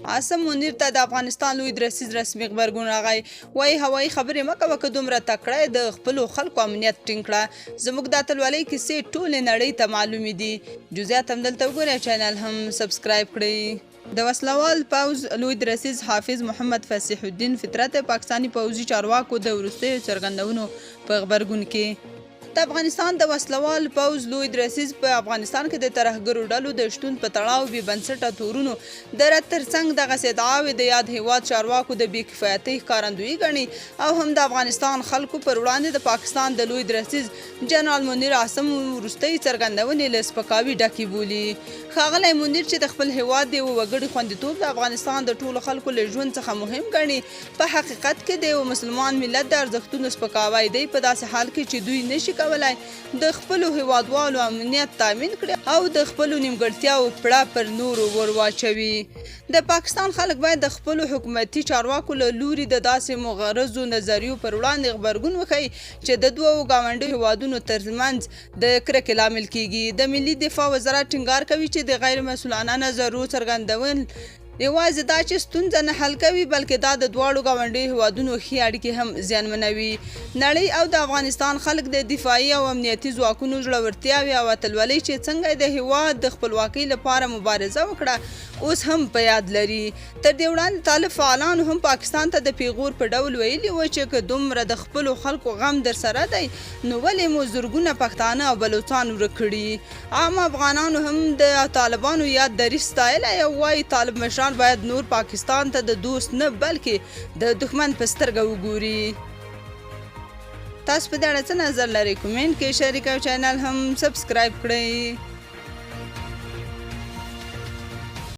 عاصم منیر ته د افغانستان لوی درسیز رسمي غبرګون راغی. وایي هوایي خبرې مه کوه، که دومره تکړه د خپلو خلکو امنیت ټینګ کړه. زموږ د اتلولۍ کیسې ټولې نړۍ ته معلومې دي. جزئیات همدلته وګورئ، چینل هم سبسکرایب کړئ. د وسلوال پوځ لوی درسیز حافظ محمد فصیح الدین فطرت پاکستانی پوځي چارواکو د وروستیو څرګندونو په غبرګون کې د افغانستان د وسلوال پوځ لوی درسیز په افغانستان کې د ترهګرو ډلو د شتون په تړاو بې بنسټه تورونو د رد ترڅنګ دغسې ادعاوې د یاد هیواد چارواکو د بې کفایتۍ ښکارندویي ګڼي او هم د افغانستان خلکو پر وړاندې د پاکستان د لوی درسیز جنرال منیر عاصم وروستۍ څرګندونې له سپکاوي ډکې بولي. ښاغلی منیر چې د خپل هیواد د یوه وګړي خوندیتوب د افغانستان د ټولو خلکو له ژوند څخه مهم ګڼي، په حقیقت کې د یو مسلمان ملت د ارزښتونو سپکاوی دی، په داسې حال کې چې دوی نشي کولای د خپلو هیوادوالو امنیت تامین کړي او د خپلو نیمګړتیاوو پړه پر نورو ور واچوي. د پاکستان خلک باید د خپلو حکومتي چارواکو له لوري د داسې مغرضو نظریو پر وړاندې غبرګون وښیي چې د دوو ګاونډیو هیوادونو ترمنځ د کرکې لامل کیږي. د ملي دفاع وزارت ټینګار کوي چې د غیر مسؤلانه نظرو څرګندول یوازې دا چې ستونزه نه حل کوي، بلکې دا د دواړو ګاونډیو هیوادونو ښې اړیکې هم زیانمنوي. نړۍ او د افغانستان خلک د دفاعي او امنیتي ځواکونو زړورتیاوې او اتلولۍ چې څنګه د هیواد د خپلواکۍ لپاره مبارزه وکړه اوس هم په یاد لري. تر دې وړاندې طالب فعالانو هم پاکستان ته د پیغور په ډول ویلي و چې که دومره د خپلو خلکو غم در سره دی نو ولې مو زرګونه پښتانه او بلوچان ورک کړي. عام افغانانو هم د طالبانو یاد دریځ ستایلی او وایي طالب مشران باید نور پاکستان ته د دوست نه بلکې د دښمن په سترګه وګوري. تاسو په دې اړه څه نظر لرئ؟ کومنټ کې شریک او چینل هم سبسکرایب کړئ.